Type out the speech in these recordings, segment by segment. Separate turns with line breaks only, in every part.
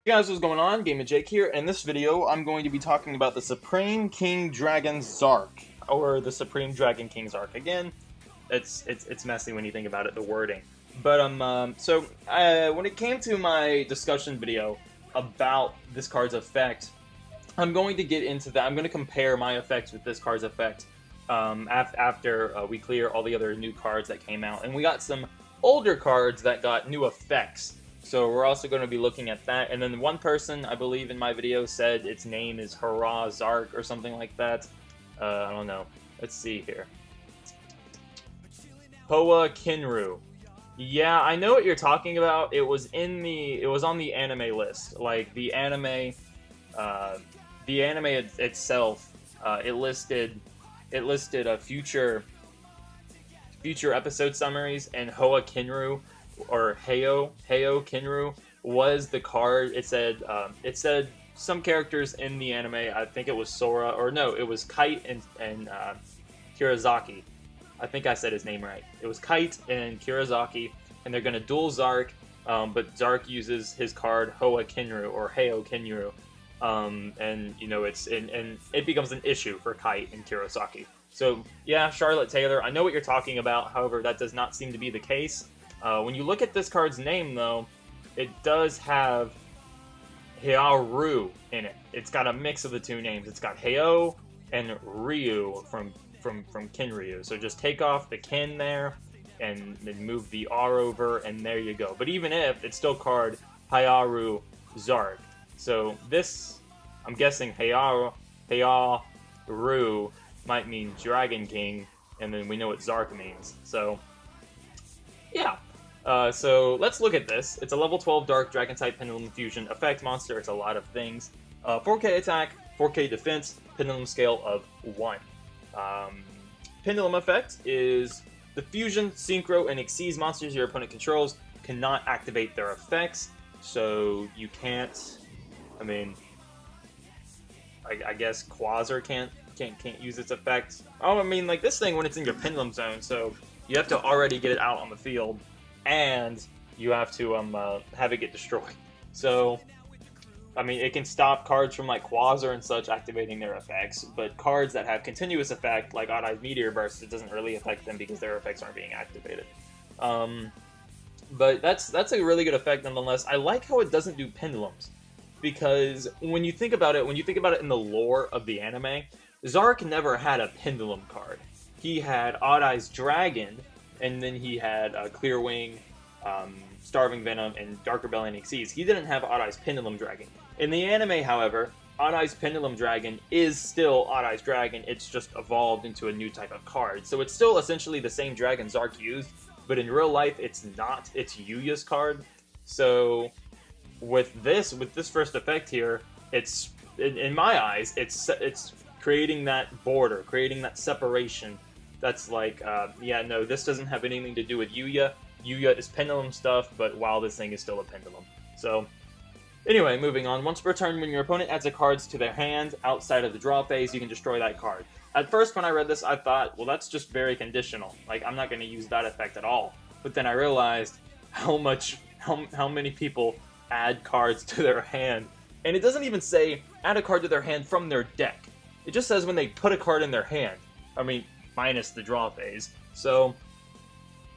Hey guys, what's going on? Game of Jake here. In this video, I'm going to be talking about the Supreme King Dragon Zarc, or the Supreme Dragon King Zarc. Again, it's messy when you think about it, the wording. But when it came to my discussion video about this card's effect, I'm going to get into that. I'm going to compare my effects with this card's effect after we clear all the other new cards that came out, and we got some older cards that got new effects. So we're also going to be looking at that. And then one person, I believe in my video, said its name is Hurrah Zarc or something like that. I don't know. Let's see here. Poa Kinru. Yeah, I know what you're talking about. It was on the anime list. Like the anime itself, it listed a future episode summaries, and Hoa Kinru, or Heyo Kinru, was the card. It said some characters in the anime, I think it was Sora, or no, it was Kite and Kirazaki. I think I said his name right. It was Kite and Kirazaki, and they're gonna duel Zarc, but Zarc uses his card Hoa Kinru, or Heyo Kinru, and you know, it becomes an issue for Kite and Kirazaki. So yeah, Charlotte Taylor, I know what you're talking about. However, that does not seem to be the case. When you look at this card's name, though, it does have Heiaru in it. It's got a mix of the two names. It's got Heyo and Ryu from Kinryu. So just take off the Kin there, and then move the R over, and there you go. But even if, it's still called Heiaru Zarc. So this, I'm guessing Heiaru might mean Dragon King, and then we know what Zarc means. So yeah. So let's look at this. It's a level 12 Dark Dragon type Pendulum Fusion effect monster. It's a lot of things. 4K attack, 4K defense, Pendulum scale of 1. Pendulum effect is the fusion, synchro, and exceeds monsters your opponent controls cannot activate their effects. So you can't. I mean, I guess Quasar can't use its effect. Oh, I mean, like this thing when it's in your Pendulum zone, so you have to already get it out on the field, and you have to have it get destroyed. So, I mean, it can stop cards from like Quasar and such activating their effects, but cards that have continuous effect, like Odd Eye's Meteor Burst, it doesn't really affect them because their effects aren't being activated. But that's a really good effect nonetheless. I like how it doesn't do pendulums, because when you think about it in the lore of the anime, Zarc never had a pendulum card. He had Odd Eye's Dragon, and then he had Clear Wing, Starving Venom, and Dark Rebellion Exceeds. He didn't have Odd Eye's Pendulum Dragon. In the anime, however, Odd Eye's Pendulum Dragon is still Odd Eye's Dragon. It's just evolved into a new type of card. So it's still essentially the same dragon Zarc used, but in real life, it's not. It's Yuya's card. So with this first effect here, it's, in my eyes, it's creating that border, creating that separation. That's like, yeah, no, this doesn't have anything to do with Yuya. Yuya is pendulum stuff, but while this thing is still a pendulum. So, anyway, moving on. Once per turn, when your opponent adds a card to their hand outside of the draw phase, you can destroy that card. At first, when I read this, I thought, well, that's just very conditional. Like, I'm not going to use that effect at all. But then I realized how many people add cards to their hand. And it doesn't even say, add a card to their hand from their deck. It just says when they put a card in their hand. I mean, minus the draw phase. So,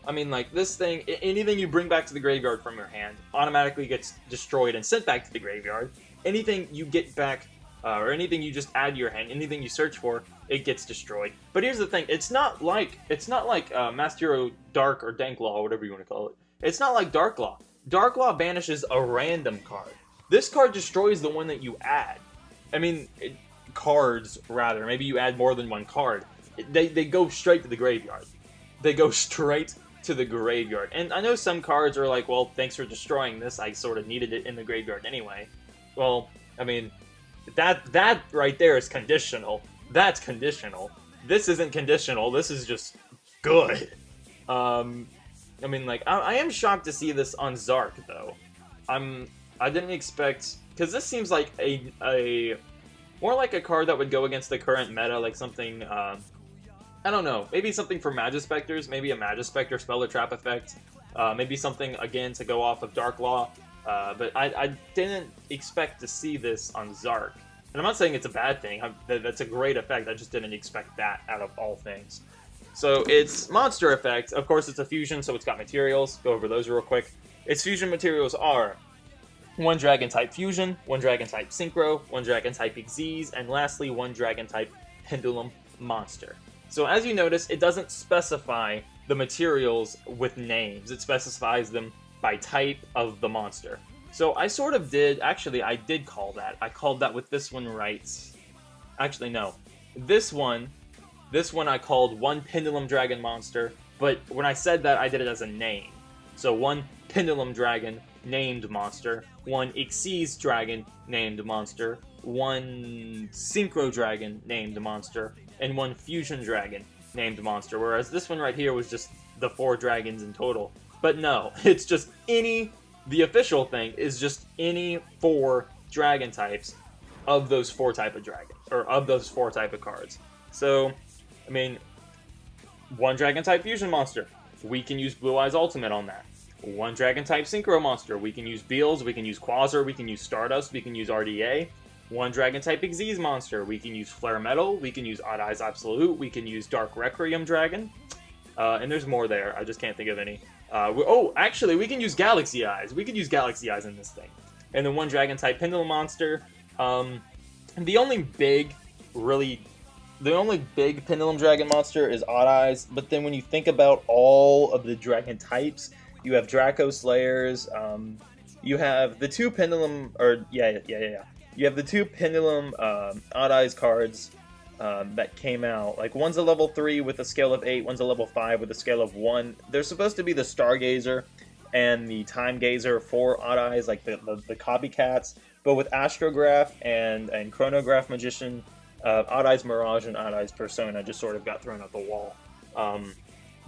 I mean, like, this thing, anything you bring back to the graveyard from your hand automatically gets destroyed and sent back to the graveyard. Anything you get back, or anything you just add to your hand, anything you search for, it gets destroyed. But here's the thing, it's not like Master Hero Dark or Danklaw, or whatever you want to call it. It's not like Darklaw. Darklaw banishes a random card. This card destroys the one that you add. I mean, cards, rather. Maybe you add more than one card. They go straight to the graveyard. They go straight to the graveyard. And I know some cards are like, well, thanks for destroying this. I sort of needed it in the graveyard anyway. Well, I mean, that right there is conditional. That's conditional. This isn't conditional. This is just good. I mean, like, I am shocked to see this on Zarc, though. I didn't expect, because this seems like a more like a card that would go against the current meta, like something, I don't know, maybe something for Magispectors, maybe a Magispector Spell or Trap effect, maybe something, again, to go off of Darklaw, But I didn't expect to see this on Zarc. And I'm not saying it's a bad thing. That's a great effect. I just didn't expect that out of all things. So its monster effect, of course, it's a fusion, so it's got materials. Go over those real quick. Its fusion materials are 1 Dragon type Fusion, 1 Dragon type Synchro, 1 Dragon type Xyz, and lastly 1 Dragon type Pendulum monster. So as you notice, it doesn't specify the materials with names. It specifies them by type of the monster. So I sort of did, actually I did call that. I called that with this one right. Actually no. This one I called 1 Pendulum Dragon monster, but when I said that I did it as a name. So 1 Pendulum Dragon named monster, 1 Xyz Dragon named monster, 1 Synchro Dragon named monster, and 1 Fusion Dragon named monster, whereas this one right here was just the 4 dragons in total. But no, it's just the official thing is just any 4 dragon types of those 4 type of dragon, or of those 4 type of cards. So, I mean, 1 dragon type fusion monster, we can use Blue Eyes Ultimate on that. 1 dragon type synchro monster, we can use Beals, we can use Quasar, we can use Stardust, we can use RDA. 1 dragon type Xyz monster, we can use Flare Metal, we can use Odd Eyes Absolute, we can use Dark Requiem Dragon. And there's more there, I just can't think of any. Actually, we can use Galaxy Eyes. We could use Galaxy Eyes in this thing. And then 1 dragon type Pendulum monster. The only big Pendulum Dragon monster is Odd Eyes, but then when you think about all of the dragon types, you have Draco Slayers, you have the 2 Pendulum, you have the 2 Pendulum Odd Eyes cards that came out. Like, one's a level 3 with a scale of 8, one's a level 5 with a scale of 1. They're supposed to be the Stargazer and the Time Gazer for Odd Eyes, like the copycats, but with Astrograph and Chronograph Magician, Odd Eyes Mirage and Odd Eyes Persona just sort of got thrown out the wall.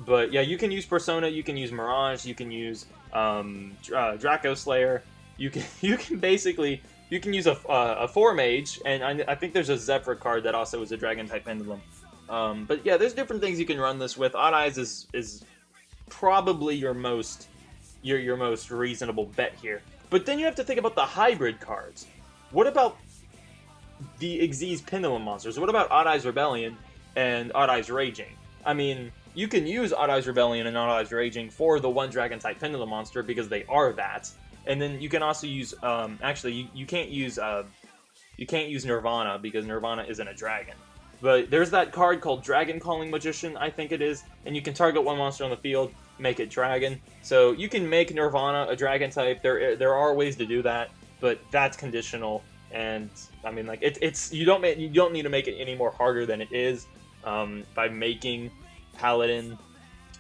But yeah, you can use Persona, you can use Mirage, you can use Draco Slayer, you can use a 4-mage, and I think there's a Zephyr card that also is a Dragon-type Pendulum. But yeah, there's different things you can run this with. Odd Eyes is probably your most reasonable bet here. But then you have to think about the hybrid cards. What about the Xyz Pendulum monsters? What about Odd Eyes Rebellion and Odd Eyes Raging? I mean, you can use Odd Eyes Rebellion and Odd Eyes Raging for the 1 Dragon-type Pendulum monster because they are that. And then you can also use, you can't use Nirvana because Nirvana isn't a dragon. But there's that card called Dragon Calling Magician, I think it is, and you can target 1 monster on the field, make it dragon. So you can make Nirvana a dragon type. There are ways to do that, but that's conditional. And I mean, like, you don't need to make it any more harder than it is by making Paladin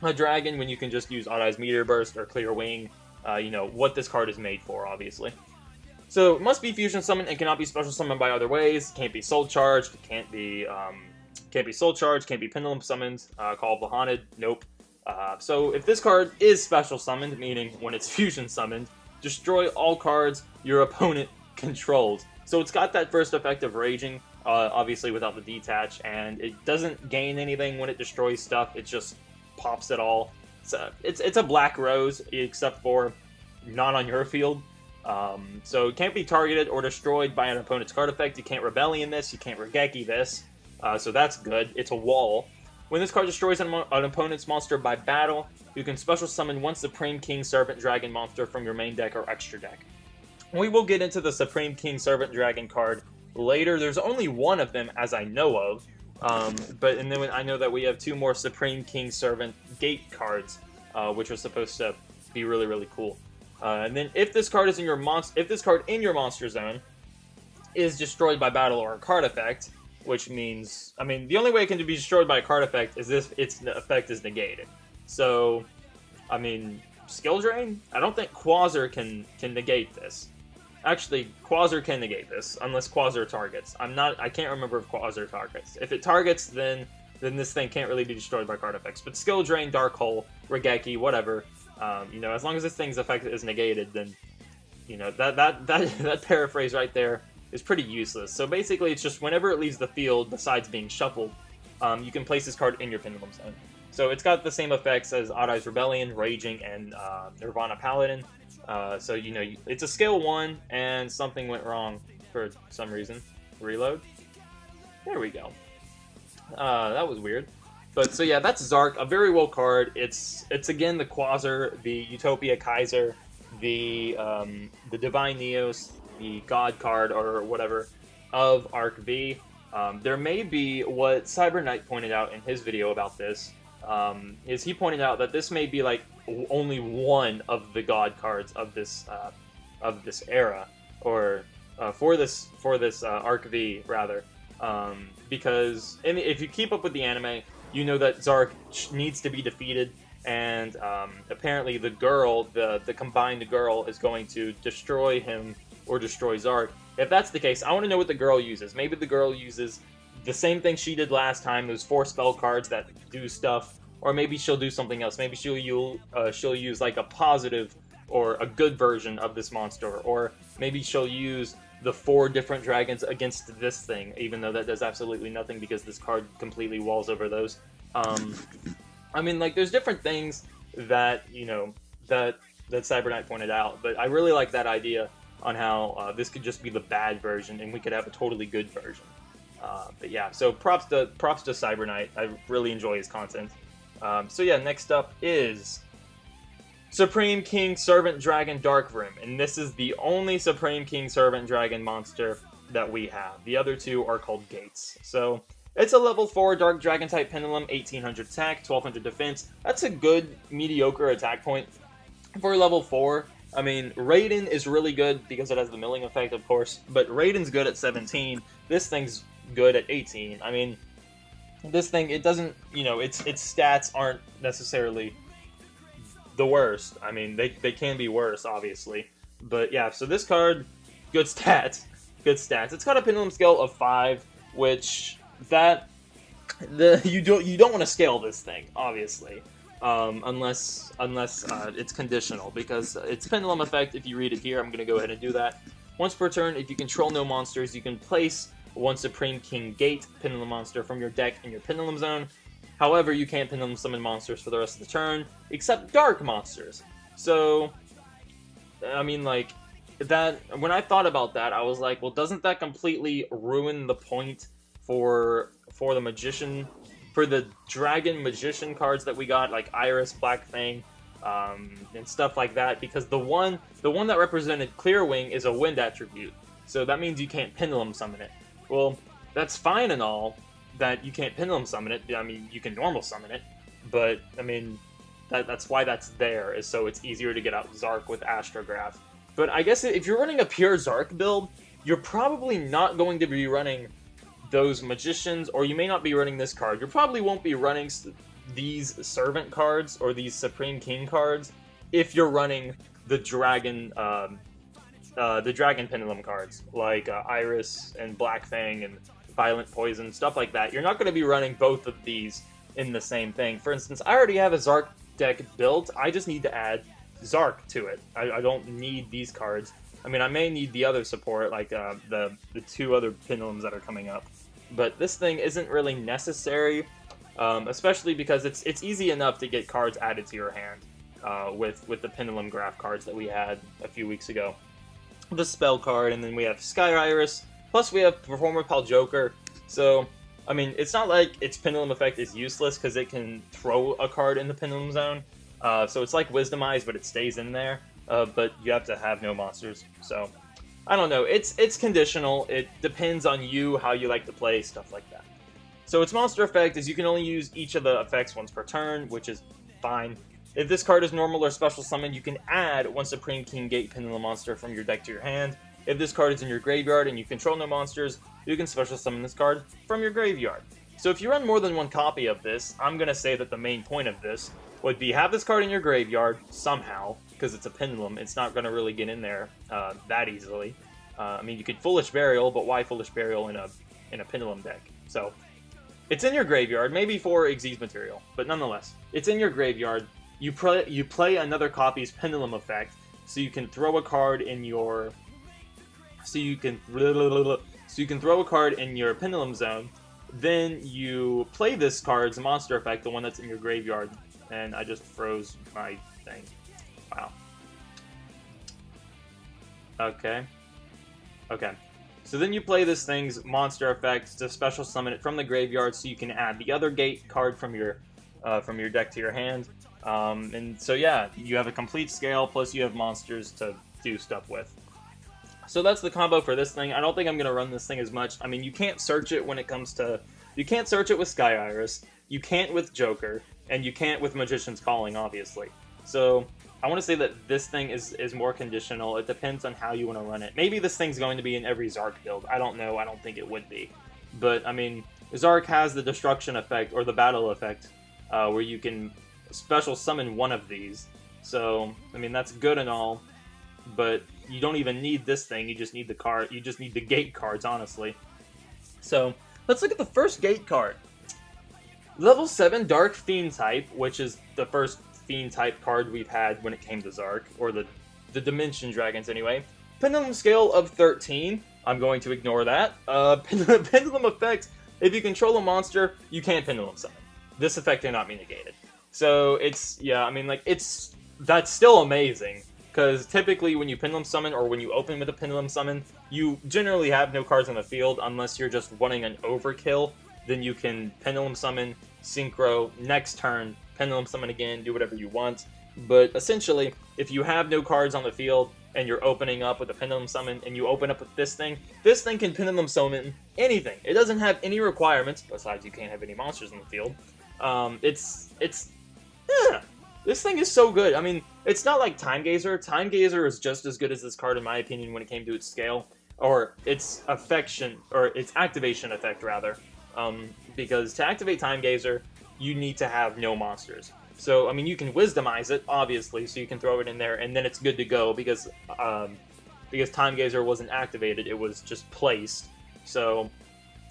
a dragon when you can just use Odd Eyes Meteor Burst or Clear Wing. What this card is made for, obviously. So, it must be fusion summoned and cannot be special summoned by other ways. Can't be soul charged. Can't be soul charged. Can't be pendulum summoned. Call of the Haunted. Nope. So, if this card is special summoned, meaning when it's fusion summoned, destroy all cards your opponent controls. So, it's got that first effect of Raging, obviously without the detach, and it doesn't gain anything when it destroys stuff. It just pops it all. It's a Black Rose, except for not on your field. So it can't be targeted or destroyed by an opponent's card effect. You can't Rebellion this, you can't Regeki this, so that's good. It's a wall. When this card destroys an opponent's monster by battle, you can special summon 1 Supreme King Servant Dragon monster from your main deck or extra deck. We will get into the Supreme King Servant Dragon card later. There's only 1 of them as I know of. And then I know that we have 2 more Supreme King Servant Gate cards, which are supposed to be really, really cool. And then if this card in your monster zone is destroyed by battle or a card effect, which means, I mean, the only way it can be destroyed by a card effect is if its effect is negated. So, I mean, Skill Drain? I don't think Quasar can negate this. Actually, Quasar can negate this, unless Quasar targets. I can't remember if Quasar targets. If it targets, then this thing can't really be destroyed by card effects. But Skill Drain, Dark Hole, Regeki, whatever, as long as this thing's effect is negated, then, that paraphrase right there is pretty useless. So basically, it's just whenever it leaves the field, besides being shuffled, you can place this card in your Pendulum Zone. So it's got the same effects as Odd Eyes Rebellion, Raging, and Nirvana Paladin. So, you know, it's a scale 1, and something went wrong for some reason. Reload. There we go. That was weird. But, so yeah, that's Zarc, a very well card. It's again the Quasar, the Utopia Kaiser, the Divine Neos, the God card, or whatever, of Arc V. There may be, what Cyber Knight pointed out in his video about this, is he pointed out that this may be like only one of the God cards of this era, or for this Arc V rather, because if you keep up with the anime, you know that Zarc needs to be defeated, and apparently the girl, the combined girl, is going to destroy him or destroy Zarc. If that's the case, I want to know what the girl uses. Maybe the girl uses the same thing she did last time, those 4 spell cards that do stuff, or maybe she'll do something else. Maybe she'll use like a positive or a good version of this monster, or maybe she'll use the 4 different dragons against this thing, even though that does absolutely nothing because this card completely walls over those. I mean, like, there's different things that, you know, that Cyber Knight pointed out, but I really like that idea on how this could just be the bad version, and we could have a totally good version. But yeah, so props to Cyber Knight. I really enjoy his content. So yeah, next up is Supreme King Servant Dragon Darkwurm, and this is the only Supreme King Servant Dragon monster that we have. The other 2 are called Gates. So it's a level 4 Dark Dragon type Pendulum, 1800 attack, 1200 defense. That's a good mediocre attack point for level 4. I mean, Raiden is really good because it has the milling effect, of course, but Raiden's good at 17. This thing's good at 18. I mean, this thing, it doesn't, you know, its stats aren't necessarily the worst. I mean, they can be worse, obviously. But yeah, so this card, good stats. Good stats. It's got a pendulum scale of 5, which you don't want to scale this thing, obviously. Unless it's conditional, because its pendulum effect, if you read it here, I'm going to go ahead and do that. Once per turn, if you control no monsters, you can place one Supreme King Gate pendulum monster from your deck in your pendulum zone. However, you can't pendulum summon monsters for the rest of the turn, except dark monsters. So, I mean, like, that, when I thought about that, I was like, well, doesn't that completely ruin the point for the Magician, for the Dragon Magician cards that we got, like Iris, Black Fang, and stuff like that? Because the one that represented Clear Wing is a wind attribute, so that means you can't pendulum summon it. Well, that's fine and all, that you can't pendulum summon it. I mean, you can normal summon it, but, I mean, that's why that's there, is so it's easier to get out Zarc with Astrograph. But I guess if you're running a pure Zarc build, you're probably not going to be running those Magicians, or you may not be running this card. You probably won't be running these Servant cards, or these Supreme King cards, if you're running the Dragon Pendulum cards, like Iris and Black Fang and Violent Poison, stuff like that. You're not going to be running both of these in the same thing. For instance, I already have a Zarc deck built. I just need to add Zarc to it. I don't need these cards. I mean, I may need the other support, like the 2 other Pendulums that are coming up. But this thing isn't really necessary, especially because it's easy enough to get cards added to your hand with the Pendulum Graph cards that we had a few weeks ago. The Spell card, and then we have Sky Iris, plus we have Performer Pal Joker. So, I mean, it's not like its Pendulum effect is useless, because it can throw a card in the Pendulum Zone. So it's like Wisdom Eyes, but it stays in there. But you have to have no monsters. So, I don't know. It's conditional. It depends on you, how you like to play, stuff like that. So its monster effect is you can only use each of the effects once per turn, which is fine. If this card is normal or special summon, you can add one Supreme King Gate Pendulum monster from your deck to your hand. If this card is in your graveyard and you control no monsters, you can special summon this card from your graveyard. So if you run more than one copy of this, I'm going to say that the main point of this would be have this card in your graveyard somehow, because it's a Pendulum. It's not going to really get in there that easily. I mean, you could Foolish Burial, but why Foolish Burial in a Pendulum deck? So it's in your graveyard, maybe for Xyz material, but nonetheless, it's in your graveyard. You play another copy's Pendulum effect, so you can throw a card in your throw a card in your Pendulum Zone. Then you play this card's monster effect, the one that's in your graveyard, and I just froze my thing. Wow. Okay. Okay. So then you play this thing's monster effect to special summon it from the graveyard, so you can add the other gate card from your deck to your hand. And so yeah, you have a complete scale, plus you have monsters to do stuff with. So that's the combo for this thing. I don't think I'm going to run this thing as much. I mean, you can't search it when it comes to... You can't search it with Sky Iris, you can't with Joker, and you can't with Magician's Calling, obviously. So I want to say that this thing is more conditional. It depends on how you want to run it. Maybe this thing's going to be in every Zarc build. I don't know. I don't think it would be. But, I mean, Zarc has the Destruction effect, or the Battle effect, where you can special summon one of these. So, I mean, that's good and all, but you don't even need this thing. You just need the card. You just need the gate cards, honestly. So, let's look at the first gate card. Level 7 Dark Fiend type, which is the first Fiend type card we've had when it came to Zarc, or the Dimension Dragons anyway. Pendulum scale of 13. I'm going to ignore that. Pendulum effect. If you control a monster, you can't Pendulum summon. This effect cannot be negated. So it's, yeah, I mean, like, that's still amazing. Because typically when you Pendulum Summon, or when you open with a Pendulum Summon, you generally have no cards on the field unless you're just wanting an overkill. Then you can Pendulum Summon, Synchro, next turn, Pendulum Summon again, do whatever you want. But essentially, if you have no cards on the field, and you're opening up with a Pendulum Summon, and you open up with this thing can Pendulum Summon anything. It doesn't have any requirements, besides you can't have any monsters in the field. Yeah, this thing is so good. I mean, it's not like Time Gazer. Time Gazer is just as good as this card, in my opinion, when it came to its scale. Or its affection, or its activation effect, rather. Because to activate Time Gazer, you need to have no monsters. So, I mean, you can Wisdomize it, obviously, so you can throw it in there, and then it's good to go, because Time Gazer wasn't activated, it was just placed. So,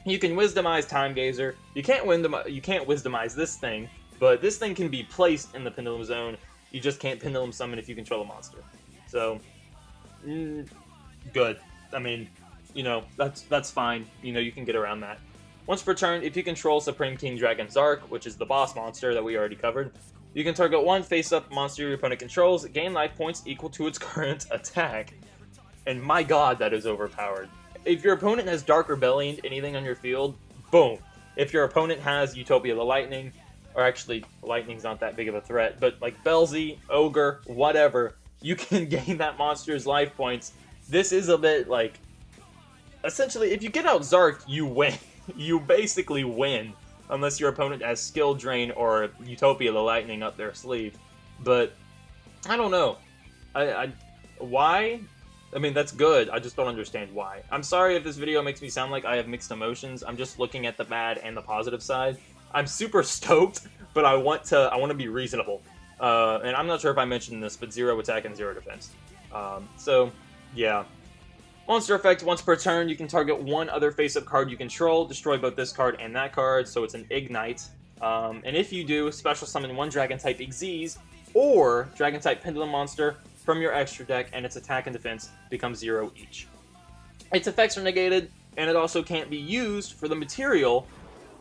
you can Wisdomize Time Gazer. You can't Wisdomize this thing, but this thing can be placed in the Pendulum Zone. You just can't Pendulum Summon if you control a monster. So, good. I mean, you know, that's fine. You know, you can get around that. Once per turn, if you control Supreme King Dragon Zarc, which is the boss monster that we already covered, you can target one face-up monster your opponent controls, gain life points equal to its current attack. And my god, that is overpowered. If your opponent has Dark Rebellion, anything on your field, boom. If your opponent has Utopia the Lightning, or actually, Lightning's not that big of a threat, but like Belzy, Ogre, whatever, you can gain that monster's life points. This is a bit like... Essentially, if you get out Zarc, you win. You basically win, unless your opponent has Skill Drain or Utopia the Lightning up their sleeve. But, I don't know. Why? I mean, that's good, I just don't understand why. I'm sorry if this video makes me sound like I have mixed emotions. I'm just looking at the bad and the positive side. I'm super stoked, but I want to be reasonable. And I'm not sure if I mentioned this, but 0 attack and 0 defense. So, yeah. Monster effect, once per turn, you can target one other face-up card you control, destroy both this card and that card, so it's an Ignite. And if you do, special summon one Dragon-type Xyz, or Dragon-type Pendulum monster from your extra deck, and its attack and defense becomes 0 each. Its effects are negated, and it also can't be used for the material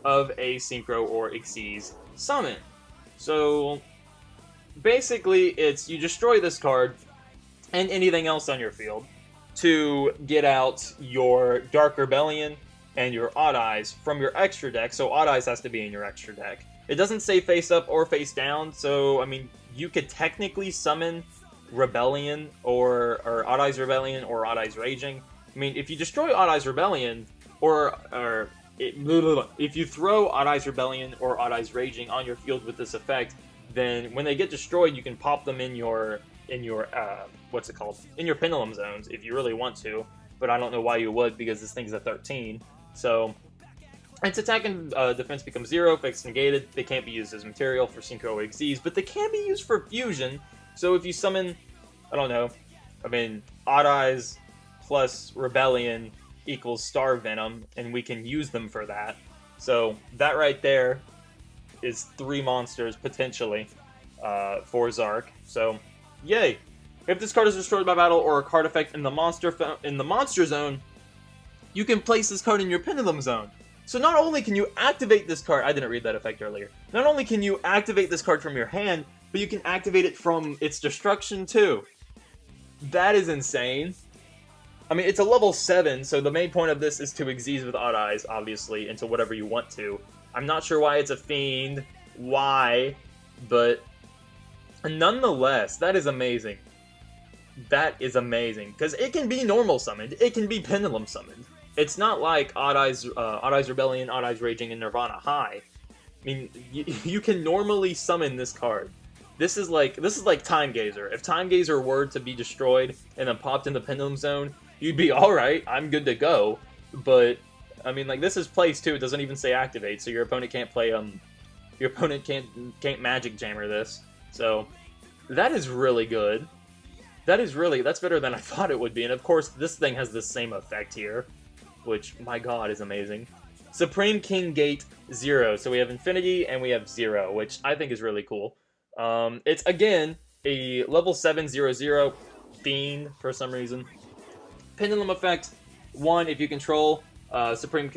of a Synchro or Xyz summon. So, basically, it's you destroy this card, and anything else on your field, to get out your Dark Rebellion and your Odd Eyes from your extra deck, so Odd Eyes has to be in your extra deck. It doesn't say face up or face down, so, I mean, you could technically summon Rebellion, or Odd Eyes Rebellion, or Odd Eyes Raging. I mean, if you destroy Odd Eyes Rebellion, if you throw Odd Eyes Rebellion or Odd Eyes Raging on your field with this effect, then when they get destroyed, you can pop them in your what's it called? In your Pendulum Zones, if you really want to, but I don't know why you would, because this thing's a 13. So, its attack and defense becomes 0, effects negated. They can't be used as material for Synchro or Xyz, but they can be used for fusion. So if you summon, I don't know, I mean, Odd Eyes plus Rebellion equals Star Venom, and we can use them for that. So that right there is 3 monsters, potentially, for Zarc. So, yay! If this card is destroyed by battle or a card effect in the monster zone, you can place this card in your Pendulum Zone. So not only can you activate this card, I didn't read that effect earlier, not only can you activate this card from your hand, but you can activate it from its destruction too. That is insane. I mean, it's a level 7, so the main point of this is to Xyz with Odd Eyes, obviously, into whatever you want to. I'm not sure why it's a Fiend, why, but nonetheless, that is amazing. That is amazing, because it can be normal summoned, it can be pendulum summoned. It's not like Odd Eyes Rebellion, Odd Eyes Raging, and Nirvana High. I mean, you can normally summon this card. This is like Time Gazer. If Time Gazer were to be destroyed and then popped in the Pendulum Zone, you'd be alright, I'm good to go. But, I mean, like, this is placed too, it doesn't even say activate, so your opponent can't play, your opponent can't Magic Jammer this. So, that is really good. That's better than I thought it would be, and of course, this thing has the same effect here, which, my god, is amazing. Supreme King Gate 0, so we have Infinity and we have 0, which I think is really cool. It's, again, a level 7/0/0 Fiend, for some reason. Pendulum effect, 1, if you control Supreme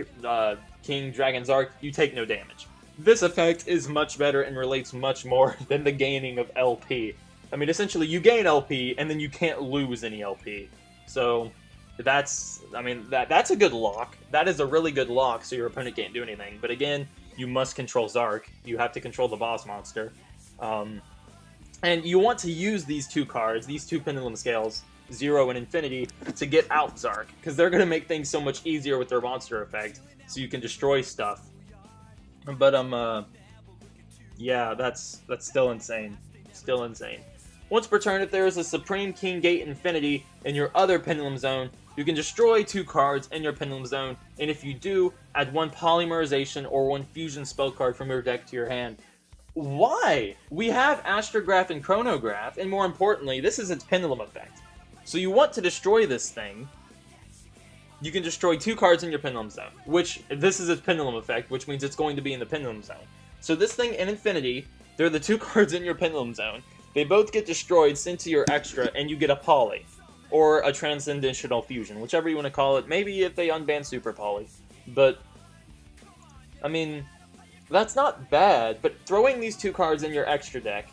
King Dragon Zarc, you take no damage. This effect is much better and relates much more than the gaining of LP. I mean, essentially, you gain LP, and then you can't lose any LP. So, that's a good lock. That is a really good lock, so your opponent can't do anything. But again, you must control Zarc. You have to control the boss monster. And you want to use these two cards, these two Pendulum Scales, 0 and Infinity, to get out Zarc, because they're going to make things so much easier with their monster effect, so you can destroy stuff. But, yeah, that's still insane. Still insane. Once per turn, if there is a Supreme King Gate Infinity in your other Pendulum Zone, you can destroy 2 cards in your Pendulum Zone, and if you do, add 1 Polymerization or 1 Fusion spell card from your deck to your hand. Why? We have Astrograph and Chronograph, and more importantly, this is its Pendulum effect. So you want to destroy this thing, you can destroy 2 cards in your Pendulum Zone, which, this is its Pendulum effect, which means it's going to be in the Pendulum Zone. So this thing and Infinity, they're the 2 cards in your Pendulum Zone. They both get destroyed, sent to your extra, and you get a Poly. Or a Transcendental Fusion, whichever you want to call it. Maybe if they unban Super Poly. But, I mean, that's not bad. But throwing these 2 cards in your extra deck,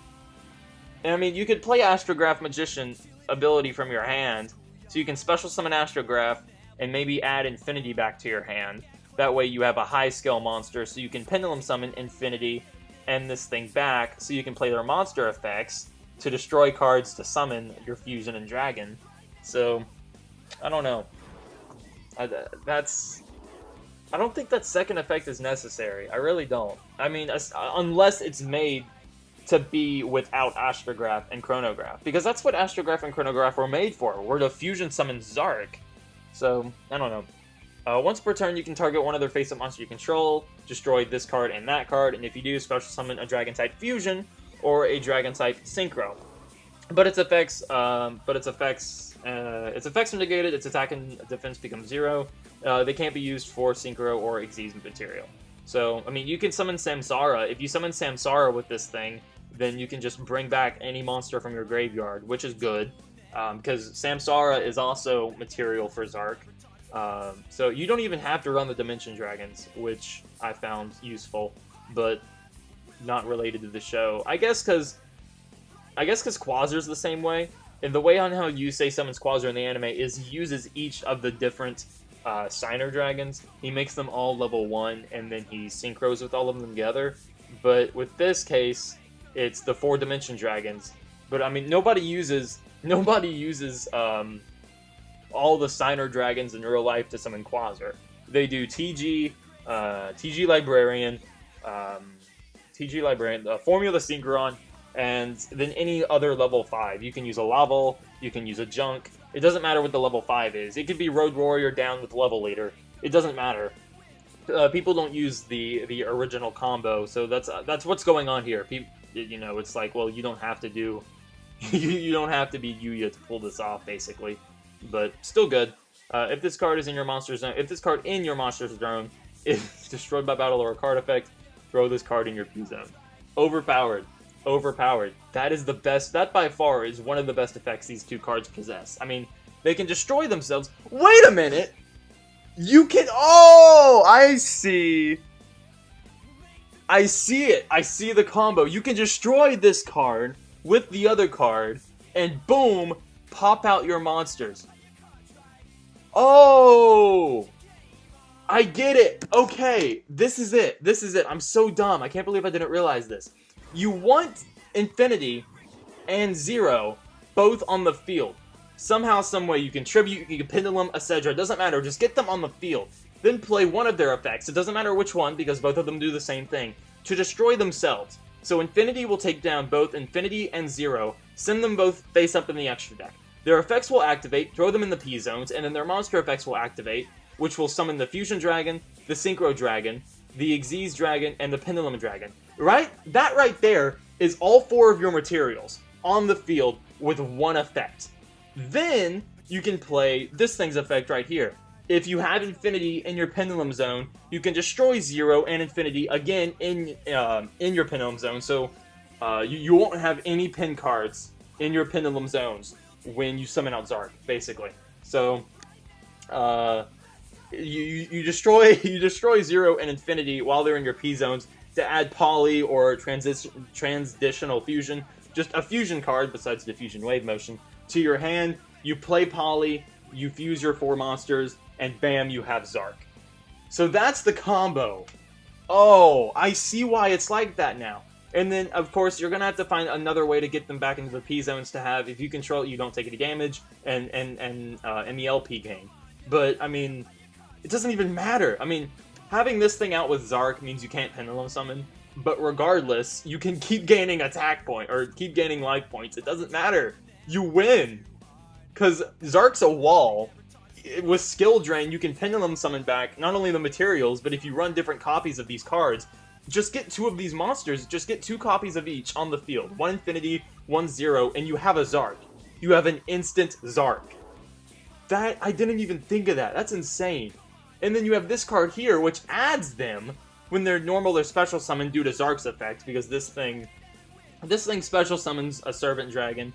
and I mean, you could play Astrograph Magician ability from your hand, so you can special summon Astrograph, and maybe add Infinity back to your hand. That way you have a high scale monster, so you can Pendulum Summon Infinity and this thing back, so you can play their monster effects to destroy cards to summon your Fusion and Dragon. So, I don't know. I don't think that second effect is necessary. I really don't. I mean, unless it's made to be without Astrograph and Chronograph. Because that's what Astrograph and Chronograph were made for, were to Fusion summon Zarc. So, I don't know. Once per turn, you can target one other face-up monster you control, destroy this card and that card, and if you do, special summon a Dragon-type Fusion or a Dragon-type Synchro. But its effects are negated, its attack and defense becomes 0. They can't be used for Synchro or Xyz material. So, I mean, you can summon Samsara. If you summon Samsara with this thing, then you can just bring back any monster from your graveyard, which is good, because Samsara is also material for Zarc. So you don't even have to run the Dimension Dragons, which I found useful, but not related to the show. I guess because Quasar's the same way, and the way on how Yusei summons Quasar in the anime is he uses each of the different Signer Dragons. He makes them all level 1, and then he synchros with all of them together. But with this case, it's the 4 Dimension Dragons. But I mean, nobody uses all the Signer Dragons in real life to summon Quasar. They do TG Librarian, Formula Synchron, and then any other level 5. You can use a Laval, you can use a Junk. It doesn't matter what the level 5 is. It could be Road Warrior down with Level Leader. It doesn't matter. People don't use the original combo, so that's what's going on here. You know, it's like, well, you don't have to do, you don't have to be Yuya to pull this off, basically. But still good. If this card is in your monster zone, if this card in your monster's zone is destroyed by battle or a card effect, throw this card in your P zone. Overpowered. That is the best. That by far is one of the best effects these 2 cards possess. I mean, they can destroy themselves. Wait a minute! You can. Oh, I see. I see it. I see the combo. You can destroy this card with the other card, and boom, pop out your monsters. Oh! I get it! Okay, this is it. This is it. I'm so dumb. I can't believe I didn't realize this. You want Infinity and Zero both on the field. Somehow, someway, you can Tribute, you can Pendulum, etc. It doesn't matter. Just get them on the field. Then play one of their effects. It doesn't matter which one, because both of them do the same thing. To destroy themselves. So Infinity will take down both Infinity and Zero, send them both face up in the extra deck. Their effects will activate, throw them in the P-zones, and then their monster effects will activate, which will summon the Fusion Dragon, the Synchro Dragon, the Xyz Dragon, and the Pendulum Dragon. Right? That right there is all 4 of your materials on the field with one effect. Then you can play this thing's effect right here. If you have Infinity in your Pendulum Zone, you can destroy Zero and Infinity again in your Pendulum Zone, so you won't have any pin cards in your Pendulum Zones when you summon out Zarc, basically. So you destroy Zero and Infinity while they're in your P zones to add Poly or Transitional Fusion, just a fusion card besides the Fusion Wave Motion, to your hand. You play Poly, you fuse your 4 monsters, and bam, you have Zarc. So that's the combo. Oh, I see why it's like that now. And then, of course, you're going to have to find another way to get them back into the P-zones to have, if you control it, you don't take any damage, and in the LP game. But, I mean, it doesn't even matter. I mean, having this thing out with Zarc means you can't Pendulum Summon, but regardless, you can keep gaining attack point, or keep gaining life points. It doesn't matter. You win. Because Zarc's a wall. With Skill Drain, you can Pendulum Summon back not only the materials, but if you run different copies of these cards, just get 2 of these monsters, just get 2 copies of each on the field. 1 Infinity, 1 Zero, and you have a Zarc. You have an instant Zarc. That, I didn't even think of that. That's insane. And then you have this card here, which adds them when they're normal or special summon due to Zarc's effect, because this thing special summons a Servant Dragon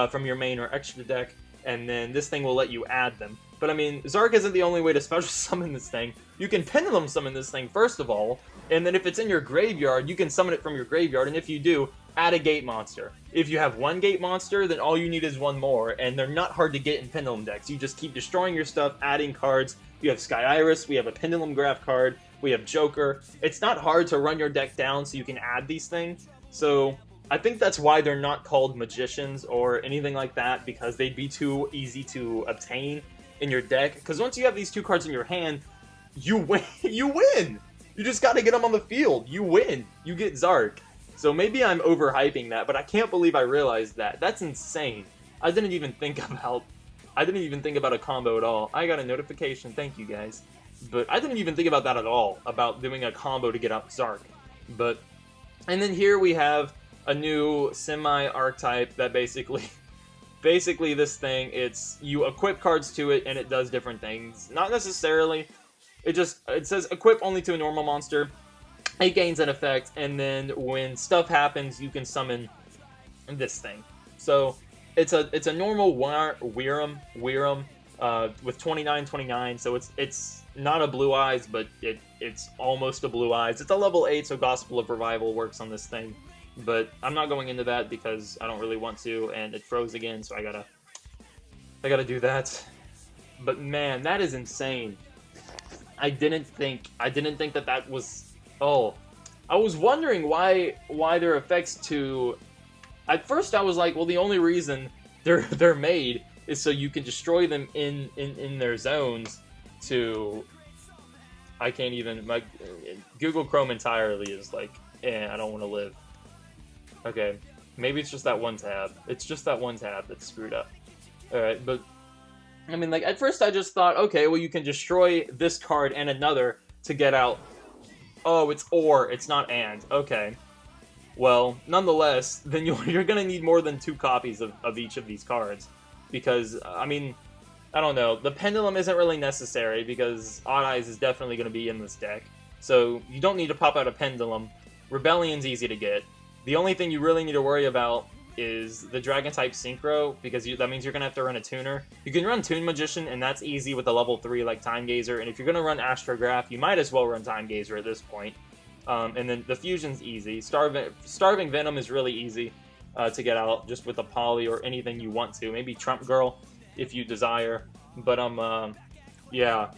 from your main or extra deck, and then this thing will let you add them. But I mean, Zarc isn't the only way to special summon this thing. You can Pendulum Summon this thing first of all, and then if it's in your graveyard, you can summon it from your graveyard, and if you do, add a gate monster. If you have 1 gate monster, then all you need is 1 more, and they're not hard to get in Pendulum decks. You just keep destroying your stuff, adding cards. You have Sky Iris, we have a Pendulum Graph card, we have Joker. It's not hard to run your deck down so you can add these things. So I think that's why they're not called Magicians or anything like that, because they'd be too easy to obtain in your deck. Because once you have these 2 cards in your hand, you win. You win. You just got to get them on the field. You win. You get Zarc. So maybe I'm overhyping that, but I can't believe I realized that. That's insane. I didn't even think about a combo at all. I got a notification. Thank you guys. But I didn't even think about that at all, about doing a combo to get out Zarc. But, and then here we have a new semi-archetype that basically this thing, it's, you equip cards to it and it does different things. Not necessarily, it says equip only to a normal monster, it gains an effect, and then when stuff happens, you can summon this thing. So it's a normal Weirem with 29/29, so it's not a Blue Eyes, but it's almost a Blue Eyes. It's a level 8, so Gospel of Revival works on this thing. But I'm not going into that because I don't really want to, and it froze again, so I gotta do that. But man, that is insane. I didn't think that was. Oh, I was wondering why their effects to. At first, I was like, well, the only reason they're made is so you can destroy them in their zones. To. I can't even. My Google Chrome entirely is like, I don't want to live. Okay, maybe it's just that one tab. It's just that one tab that's screwed up. Alright, but, I mean, like, at first I just thought, okay, well, you can destroy this card and another to get out. Oh, it's or, it's not and. Okay. Well, nonetheless, then you're gonna need more than 2 copies of each of these cards. Because, I mean, I don't know. The Pendulum isn't really necessary because Odd Eyes is definitely gonna be in this deck. So, you don't need to pop out a Pendulum. Rebellion's easy to get. The only thing you really need to worry about is the Dragon-type Synchro, because that means you're going to have to run a tuner. You can run Toon Magician, and that's easy with a level 3 like Time Gazer, and if you're going to run Astrograph, you might as well run Time Gazer at this point. And then the Fusion's easy. Starving Venom is really easy to get out, just with a Poly or anything you want to. Maybe Trump Girl, if you desire. But Yeah.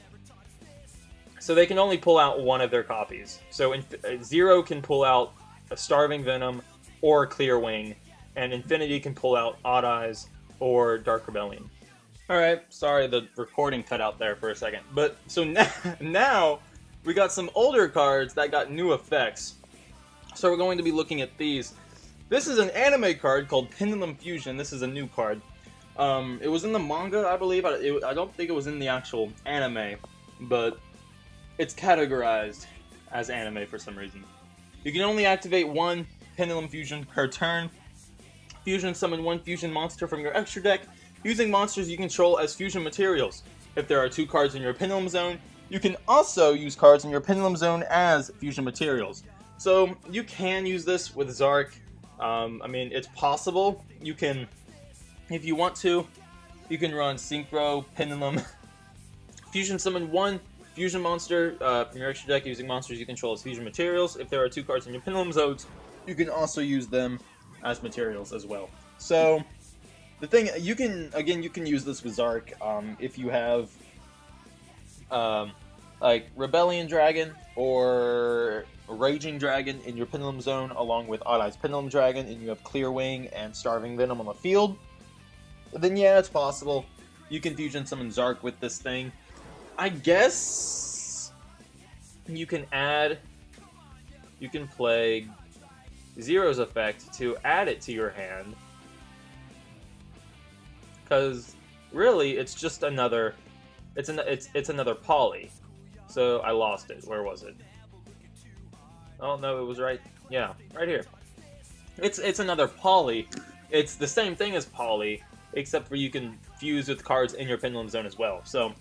So they can only pull out one of their copies. So Zero can pull out a Starving Venom or Clear Wing, and Infinity can pull out Odd Eyes or Dark Rebellion. Alright, sorry the recording cut out there for a second. But, so now we got some older cards that got new effects. So we're going to be looking at these. This is an anime card called Pendulum Fusion. This is a new card. It was in the manga, I believe. I don't think it was in the actual anime, but it's categorized as anime for some reason. You can only activate one Pendulum Fusion per turn. Fusion summon one fusion monster from your extra deck, using monsters you control as fusion materials. If there are 2 cards in your Pendulum Zone, you can also use cards in your Pendulum Zone as fusion materials. So you can use this with Zarc. I mean, it's possible. You can, if you want to, you can run Synchro, Pendulum, fusion summon one fusion monster from your extra deck using monsters you control as fusion materials. If there are 2 cards in your Pendulum Zones, you can also use them as materials as well. So the thing, you can use this with Zarc if you have like Rebellion Dragon or Raging Dragon in your Pendulum Zone, along with Odd Eyes Pendulum Dragon, and you have Clear Wing and Starving Venom on the field, then yeah, it's possible. You can fusion summon Zarc with this thing. I guess you can play Zero's effect to add it to your hand, because really it's just another, it's another poly. So I lost it. Where was it? Oh no, it was right. Yeah, right here. It's another poly. It's the same thing as poly, except for you can fuse with cards in your Pendulum Zone as well. So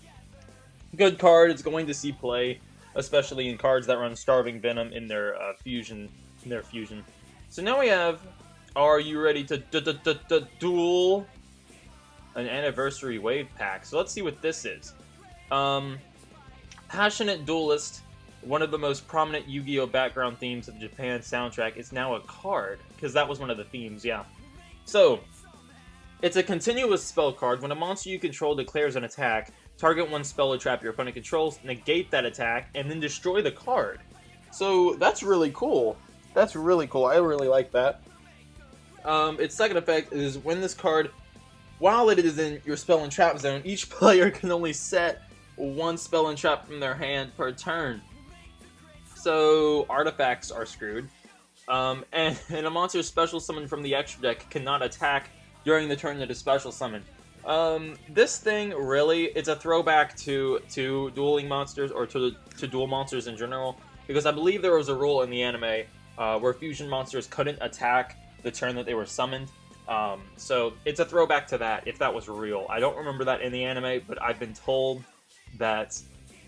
good card. It's going to see play, especially in cards that run Starving Venom in their fusion. So now we have. Are you ready to duel an Anniversary Wave Pack? So let's see what this is. Passionate Duelist, one of the most prominent Yu-Gi-Oh! Background themes of the Japan soundtrack, is now a card, because that was one of the themes, yeah. So, it's a continuous spell card. When a monster you control declares an attack, target one spell or trap your opponent controls, negate that attack, and then destroy the card. So, that's really cool. That's really cool. I really like that. Its second effect is when this card, while it is in your spell and trap zone, each player can only set one spell and trap from their hand per turn. So artifacts are screwed. And a monster special summoned from the extra deck cannot attack during the turn that is special summoned. This thing really, it's a throwback to dueling monsters, or to duel monsters in general, because I believe there was a rule in the anime where fusion monsters couldn't attack the turn that they were summoned. So it's a throwback to that, if that was real. I don't remember that in the anime, but I've been told that,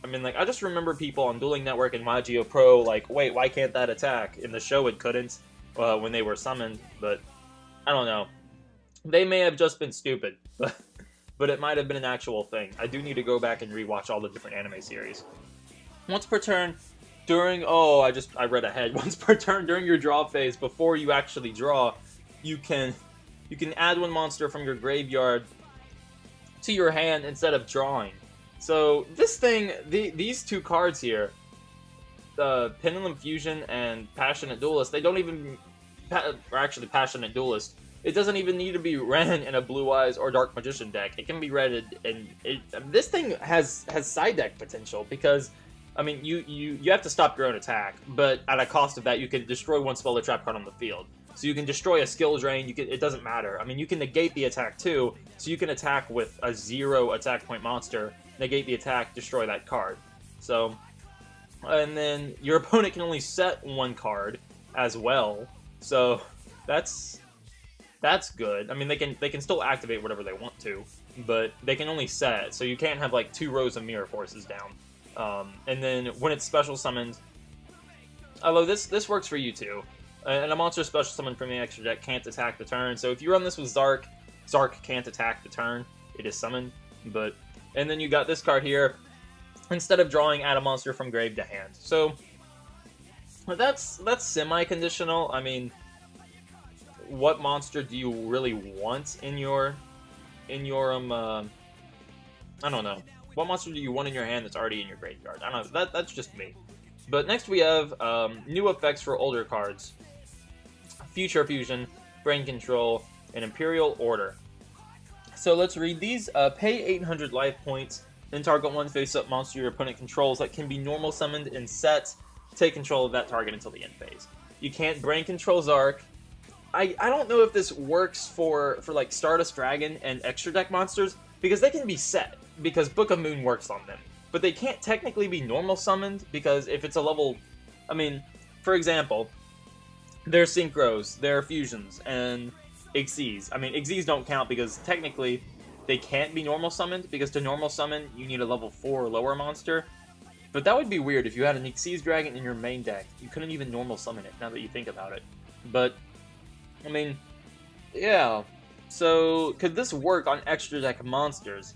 I mean, like, I just remember people on Dueling Network and MyGeo Pro, like, wait, why can't that attack? In the show it couldn't, when they were summoned, but I don't know. They may have just been stupid, but it might have been an actual thing. I do need to go back and rewatch all the different anime series. Once per turn, during, I read ahead. Once per turn during your draw phase, before you actually draw, you can add one monster from your graveyard to your hand instead of drawing. So this thing, these 2 cards here, Pendulum Fusion and Passionate Duelist, they don't even, or actually Passionate Duelist, it doesn't even need to be ran in a Blue Eyes or Dark Magician deck. It can be read in, this thing has side deck potential, because, I mean, you have to stop your own attack, but at a cost of that, you can destroy one spell or trap card on the field. So you can destroy a skill drain, it doesn't matter. I mean, you can negate the attack too, so you can attack with a 0 attack point monster, negate the attack, destroy that card. So, and then your opponent can only set 1 card as well. So that's good. I mean, they can still activate whatever they want to, but they can only set. So you can't have like 2 rows of Mirror Forces down. And then when it's special summoned, although this works for you too. And a monster special summoned from the extra deck can't attack the turn. So if you run this with Zarc, Zarc can't attack the turn. It is summoned. But, and then you got this card here. Instead of drawing, add a monster from grave to hand. So that's semi-conditional. I mean, what monster do you really want in your I don't know. What monster do you want in your hand that's already in your graveyard? I don't know. That's just me. But next we have new effects for older cards. Future Fusion, Brain Control, and Imperial Order. So let's read these. Pay 800 life points, then target one face-up monster your opponent controls that can be normal summoned in sets. Take control of that target until the end phase. You can't Brain Control Zarc. I don't know if this works for like Stardust Dragon and extra deck monsters, because they can be set, because Book of Moon works on them. But they can't technically be normal summoned, because if it's a level... I mean, for example, their Synchros, their Fusions, and Xyzs. I mean, Xyzs don't count because technically they can't be normal summoned, because to normal summon, you need a level 4 or lower monster. But that would be weird if you had an Xyz Dragon in your main deck. You couldn't even normal summon it, now that you think about it. But... I mean, yeah. So, could this work on extra deck monsters?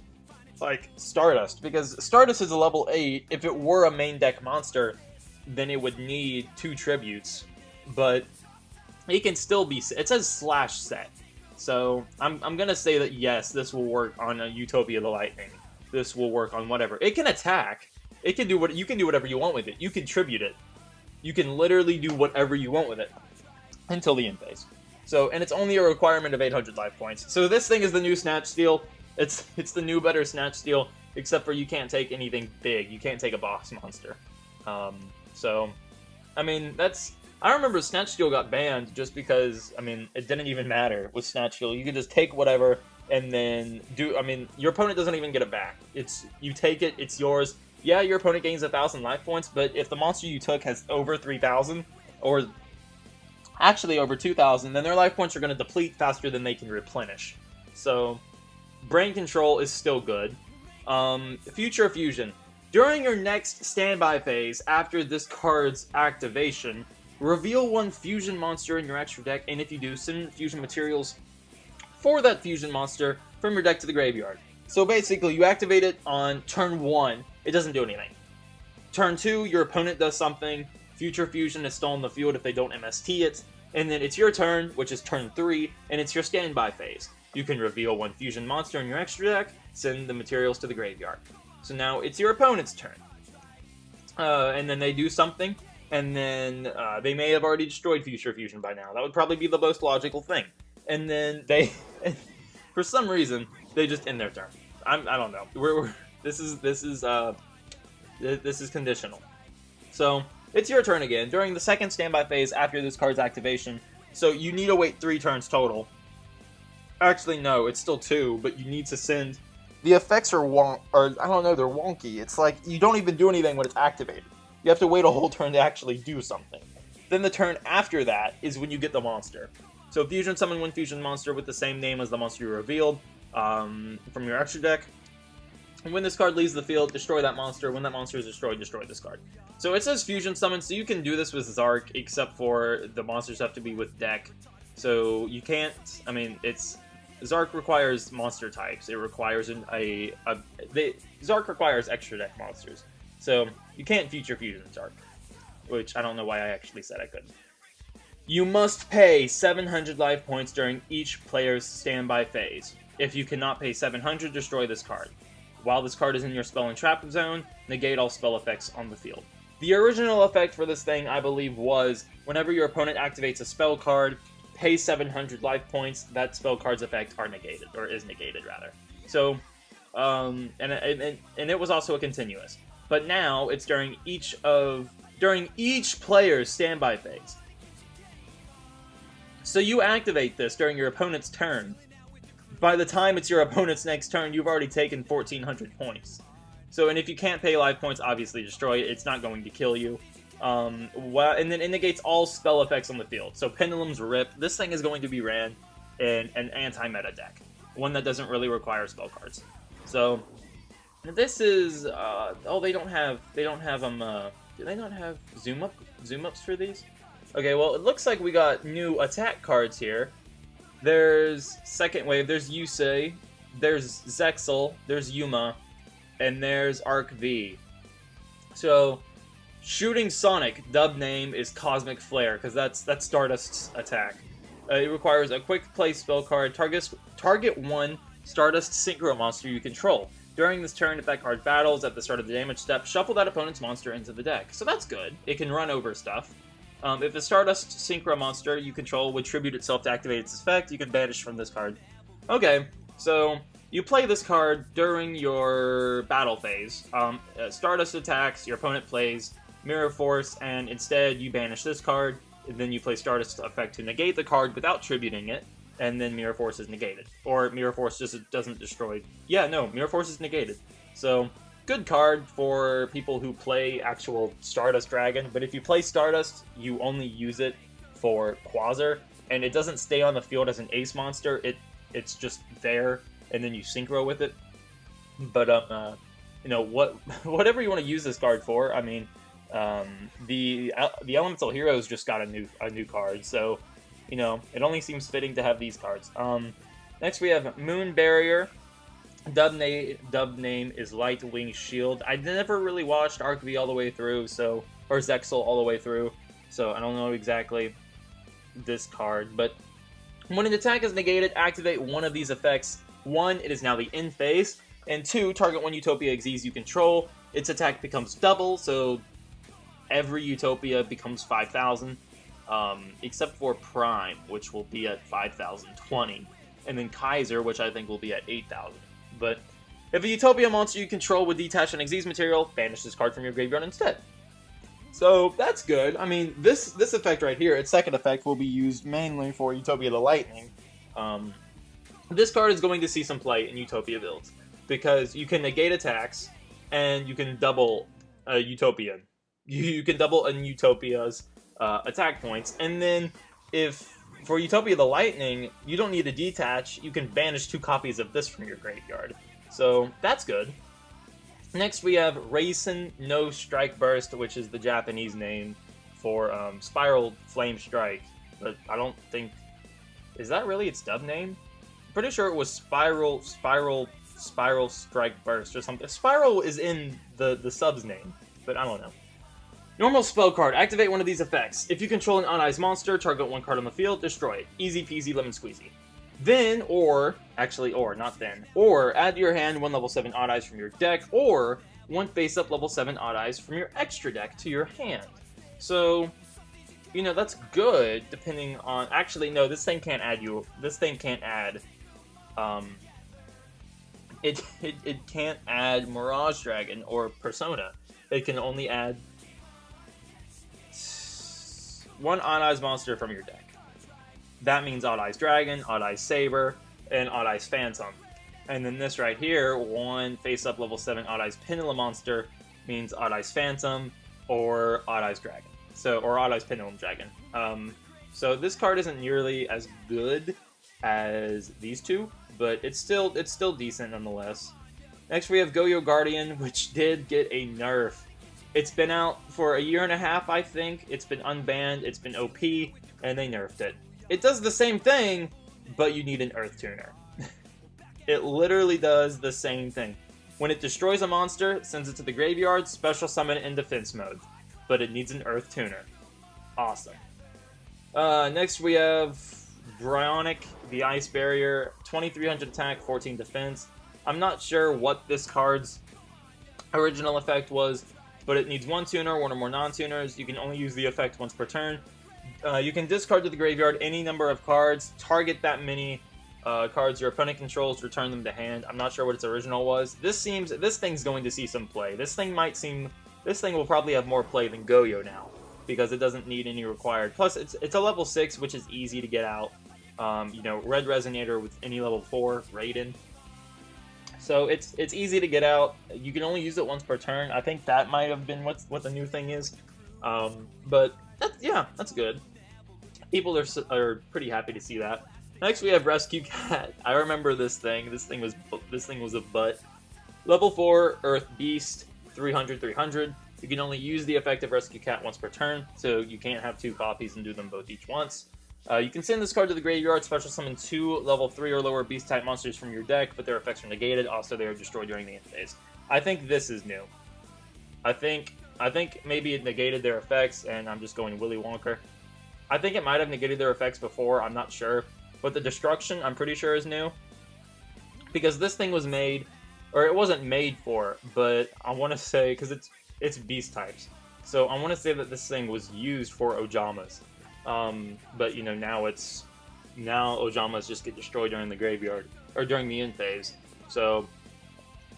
Like Stardust, because Stardust is a level 8. If it were a main deck monster, then it would need 2 tributes. But it can still be... It says slash set. So, I'm gonna say that yes, this will work on a Utopia the Lightning. This will work on whatever. It can attack. It can do what... You can do whatever you want with it. You can tribute it. You can literally do whatever you want with it. Until the end phase. So, and it's only a requirement of 800 life points. So this thing is the new Snatch Steal. It's the new better Snatch Steal, except for you can't take anything big. You can't take a boss monster. So, I mean, that's... I remember Snatch Steal got banned just because, I mean, it didn't even matter with Snatch Steal. You could just take whatever and then do... I mean, your opponent doesn't even get it back. You take it, it's yours. Yeah, your opponent gains 1,000 life points, but if the monster you took has over 3,000, or... actually over 2,000, then their life points are going to deplete faster than they can replenish. So, Brain Control is still good. Future Fusion. During your next standby phase, after this card's activation, reveal one fusion monster in your extra deck, and if you do, send fusion materials for that fusion monster from your deck to the graveyard. So basically, you activate it on turn 1, it doesn't do anything. Turn 2, your opponent does something, Future Fusion is still in the field if they don't MST it, and then it's your turn, which is turn 3, and it's your standby phase. You can reveal one fusion monster in your extra deck, send the materials to the graveyard. So now it's your opponent's turn. And then they do something, and then they may have already destroyed Future Fusion by now. That would probably be the most logical thing. And then they, for some reason, they just end their turn. I don't know. This is conditional. So... it's your turn again, during the second standby phase after this card's activation, so you need to wait 3 turns total. Actually, no, it's still 2, but you need to send... The effects are I don't know, they're wonky. It's like, you don't even do anything when it's activated. You have to wait a whole turn to actually do something. Then the turn after that is when you get the monster. So Fusion summon one fusion monster with the same name as the monster you revealed from your extra deck. And when this card leaves the field, destroy that monster. When that monster is destroyed, destroy this card. So it says Fusion Summon, so you can do this with Zarc, except for the monsters have to be with deck. So you can't... I mean, Zarc requires monster types. It requires Zarc requires extra deck monsters. So you can't Future Fusion Zarc. Which, I don't know why I actually said I couldn't. You must pay 700 life points during each player's standby phase. If you cannot pay 700, destroy this card. While this card is in your spell and trap zone, negate all spell effects on the field. The original effect for this thing, I believe, was whenever your opponent activates a spell card, pay 700 life points, that spell card's effect are negated, or is negated, rather. So, and it was also a continuous. But now, it's during each player's standby phase. So you activate this during your opponent's turn. By the time it's your opponent's next turn, you've already taken 1,400 points. So, and if you can't pay life points, obviously destroy it. It's not going to kill you. And then it negates all spell effects on the field. So Pendulum's Rip. This thing is going to be ran in an anti-meta deck. One that doesn't really require spell cards. So, this is... oh, they don't have do they not have zoom ups for these? Okay, well, it looks like we got new attack cards here. There's Second Wave, there's Yusei, there's Zexal, there's Yuma, and there's Arc V. So, Shooting Sonic, dub name is Cosmic Flare, because that's Stardust's attack. It requires a quick play spell card, target one Stardust Synchro monster you control. During this turn, if that card battles at the start of the damage step, shuffle that opponent's monster into the deck. So that's good. It can run over stuff. If a Stardust Synchro monster you control would tribute itself to activate its effect, you can banish from this card. Okay, so you play this card during your battle phase. Stardust attacks, your opponent plays Mirror Force, and instead you banish this card, and then you play Stardust effect to negate the card without tributing it, and then Mirror Force is negated. Or Mirror Force just doesn't destroy... Yeah, no, Mirror Force is negated. So, good card for people who play actual Stardust Dragon, but if you play Stardust, you only use it for Quasar, and it doesn't stay on the field as an ace monster, it's just there, and then you synchro with it. But, you know, whatever you want to use this card for, I mean, the Elemental Heroes just got a new card, so... You know, it only seems fitting to have these cards. Next we have Moon Barrier. Dub name is Lightwing Shield. I never really watched Arc V all the way through, so or Zexal all the way through, so I don't know exactly this card. But when an attack is negated, activate one of these effects. 1, it is now the in phase, and 2, target one Utopia Xyz you control. Its attack becomes double, so every Utopia becomes 5,000. Except for Prime, which will be at 5,020, and then Kaiser, which I think will be at 8,000. But if a Utopia monster you control would detach an Xyz material, banish this card from your graveyard instead. So that's good. I mean, this effect right here, its second effect, will be used mainly for Utopia the Lightning. This card is going to see some play in Utopia builds, because you can negate attacks, and you can double a Utopia. You can double a Utopia's attack points, and then if for Utopia the Lightning you don't need to detach, you can banish 2 copies of this from your graveyard, so that's good. Next we have Raisin No Strike Burst, which is the Japanese name for Spiral Flame Strike, but I don't think, is that really its dub name? I'm pretty sure it was Spiral Strike Burst or something. Spiral is in the sub's name, but I don't know. Normal spell card. Activate one of these effects. If you control an on-ice monster, target one card on the field, destroy it. Easy peasy lemon squeezy. Then, or add to your hand 1 level 7 odd eyes from your deck, or 1 face-up level 7 odd eyes from your extra deck to your hand. So, you know, that's good, depending on... Actually, no, this thing can't add it can't add Mirage Dragon or Persona. It can only add 1 Odd Eyes monster from your deck. That means Odd Eyes Dragon, Odd Eyes Saber, and Odd Eyes Phantom. And then this right here, 1 face-up level 7 Odd Eyes Pendulum monster means Odd Eyes Phantom or Odd Eyes Dragon. Or Odd Eyes Pendulum Dragon. So this card isn't nearly as good as these two, but it's still decent nonetheless. Next we have Goyo Guardian, which did get a nerf. It's been out for 1.5 years, I think. It's been unbanned, it's been OP, and they nerfed it. It does the same thing, but you need an Earth Tuner. It literally does the same thing. When it destroys a monster, it sends it to the graveyard, special summon it in defense mode. But it needs an Earth Tuner. Awesome. Next we have Bryonic, the Ice Barrier, 2300 attack, 14 defense. I'm not sure what this card's original effect was, but it needs 1 tuner, 1 or more non-tuners. You can only use the effect once per turn. You can discard to the graveyard any number of cards, target that many cards your opponent controls, return them to hand. I'm not sure what its original was. This thing's going to see some play. This thing will probably have more play than Goyo now, because it doesn't need any required. Plus, it's a level 6, which is easy to get out. You know, Red Resonator with any level 4, Raiden. So it's easy to get out. You can only use it once per turn. I think that might have been what the new thing is. But that's good. People are pretty happy to see that. Next we have Rescue Cat. I remember this thing. This thing was a butt. Level 4 Earth Beast, 300. You can only use the effect of Rescue Cat once per turn, so you can't have 2 copies and do them both each once. You can send this card to the graveyard, special summon 2 level 3 or lower beast type monsters from your deck, but their effects are negated. Also, they are destroyed during the end phase. I think this is new. I think maybe it negated their effects, and I'm just going Willy Wonka. I think it might have negated their effects before, I'm not sure. But the destruction, I'm pretty sure, is new. Because this thing was made or it wasn't made for, but I want to say, because it's beast types, so I want to say that this thing was used for Ojamas. But you know, now Ojamas just get destroyed during the graveyard or during the end phase. So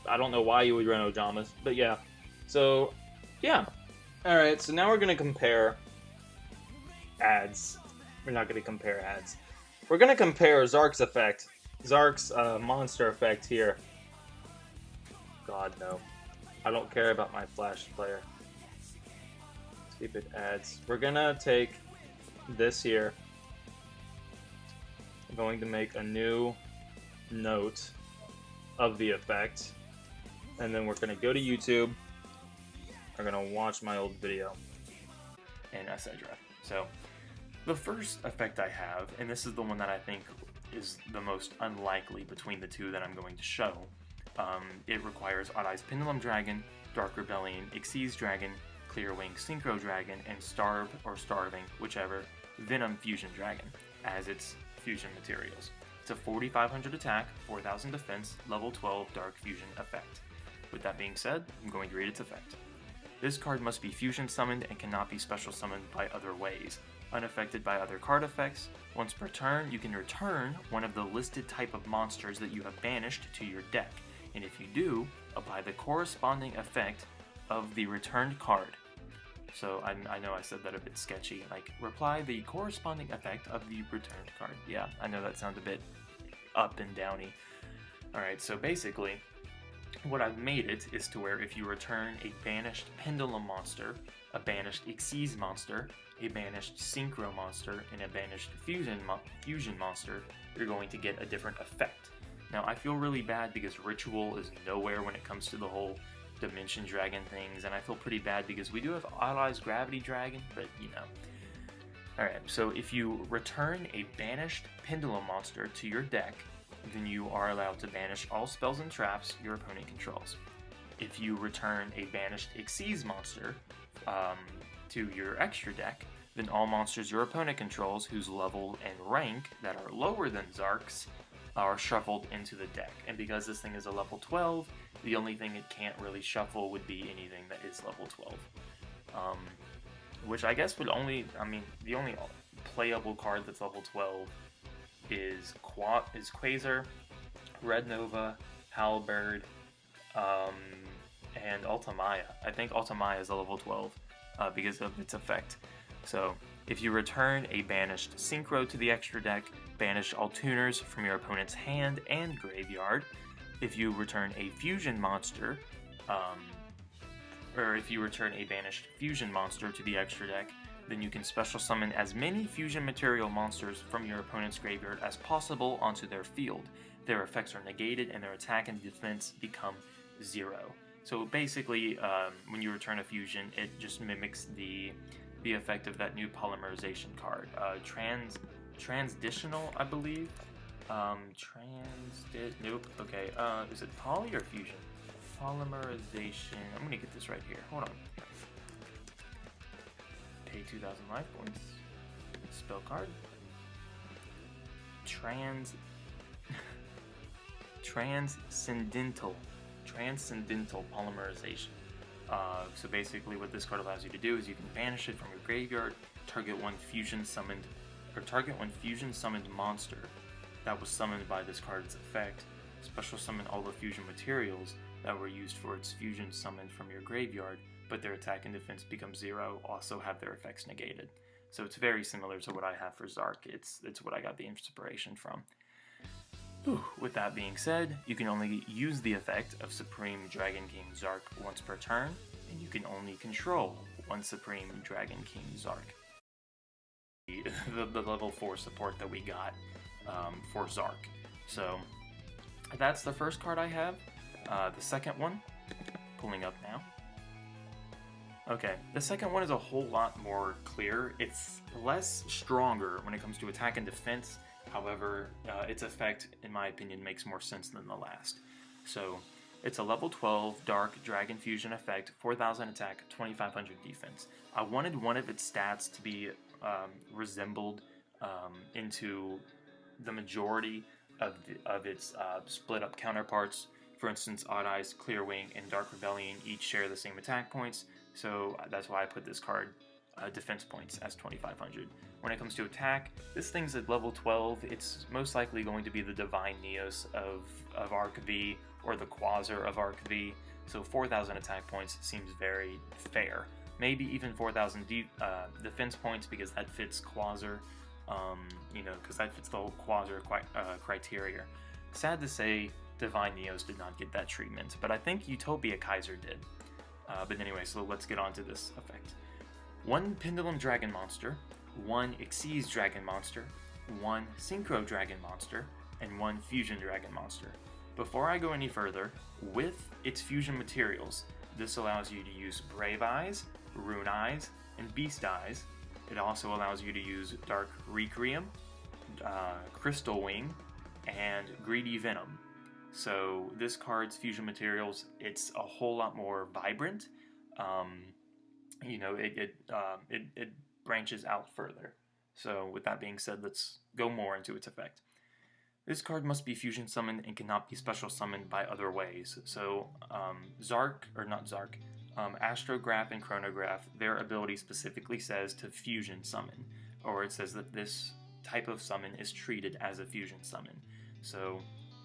I don't know why you would run Ojamas, but yeah. So yeah. All right. So now we're gonna compare ads. We're not gonna compare ads. We're gonna compare Zarc's effect, Zarc's monster effect here. God no, I don't care about my Flash player. Stupid ads. We're gonna take this here. I'm going to make a new note of the effect, and then we're gonna go to YouTube. We're gonna watch my old video, and etc. So the first effect I have, and this is the one that I think is the most unlikely between the two that I'm going to show. It requires Odd Eyes Pendulum Dragon, Dark Rebellion, Xyz Dragon, Clearwing Synchro Dragon, and Starve or Starving, whichever, Venom Fusion Dragon as its fusion materials. It's a 4,500 attack, 4,000 defense, level 12 Dark Fusion effect. With that being said, I'm going to read its effect. This card must be fusion summoned and cannot be special summoned by other ways. Unaffected by other card effects, once per turn, you can return one of the listed type of monsters that you have banished to your deck, and if you do, apply the corresponding effect of the returned card. So I know I said that a bit sketchy, like, apply the corresponding effect of the returned card. Yeah, I know that sounds a bit up and downy. Alright, so basically, what I've made it is to where if you return a banished Pendulum monster, a banished Xyz monster, a banished Synchro monster, and a banished Fusion monster, you're going to get a different effect. Now, I feel really bad because Ritual is nowhere when it comes to the whole Dimension Dragon things, and I feel pretty bad because we do have Odd Eyes Gravity Dragon, but you know. Alright, so if you return a banished Pendulum monster to your deck, then you are allowed to banish all spells and traps your opponent controls. If you return a banished Xyz monster to your extra deck, then all monsters your opponent controls whose level and rank that are lower than Zarc's are shuffled into the deck. And because this thing is a level 12, the only thing it can't really shuffle would be anything that is level 12. Which I guess would only, the only playable card that's level 12 is Quasar, Red Nova, Halberd, and Ultimaya. I think Ultimaya is a level 12 because of its effect. So if you return a banished Synchro to the extra deck, banish all tuners from your opponent's hand and graveyard. If you return a fusion monster, or if you return a banished fusion monster to the extra deck, then you can special summon as many fusion material monsters from your opponent's graveyard as possible onto their field. Their effects are negated and their attack and defense become 0. So basically, when you return a fusion, it just mimics the effect of that new polymerization card. Transditional, I believe. Nope. Okay. Is it poly or fusion? Polymerization. I'm gonna get this right here. Hold on. Pay 2,000 life points. Spell card. Transcendental polymerization. So basically what this card allows you to do is you can banish it from your graveyard, target one fusion summoned monster that was summoned by this card's effect, special summon all the fusion materials that were used for its fusion summoned from your graveyard, but their attack and defense become 0, also have their effects negated. So it's very similar to what I have for Zarc. It's what I got the inspiration from. With that being said, you can only use the effect of Supreme Dragon King Zarc once per turn, and you can only control one Supreme Dragon King Zarc. The level 4 support that we got for Zarc. So that's the first card I have. The second one, pulling up now. Okay, the second one is a whole lot more clear. It's less stronger when it comes to attack and defense. However, its effect, in my opinion, makes more sense than the last. So, it's a level 12 Dark Dragon Fusion effect, 4,000 attack, 2,500 defense. I wanted one of its stats to be resembled into the majority of its split-up counterparts.
For instance, Odd Eyes, Clear Wing, and Dark Rebellion each share the same attack points, so that's why I put this card defense points as 2,500. When it comes to attack, this thing's at level 12. It's most likely going to be the Divine Neos of Arc V, or the Quasar of Arc V, so 4,000 attack points seems very fair. Maybe even 4,000 defense points, because that fits Quasar, because that fits the whole Quasar criteria. Sad to say, Divine Neos did not get that treatment, but I think Utopia Kaiser did. But anyway, so let's get on to this effect. 1 Pendulum Dragon Monster, 1 Xyz Dragon Monster, 1 Synchro Dragon Monster, and 1 Fusion Dragon Monster. Before I go any further, with its fusion materials, this allows you to use Brave Eyes, Rune Eyes, and Beast Eyes. It also allows you to use Dark Requiem, Crystal Wing, and Greedy Venom. So this card's fusion materials, it's a whole lot more vibrant. It branches out further. So with that being said, let's go more into its effect. This card must be fusion summoned and cannot be special summoned by other ways. So Astrograph and Chronograph, their ability specifically says to fusion summon, or it says that this type of summon is treated as a fusion summon. So,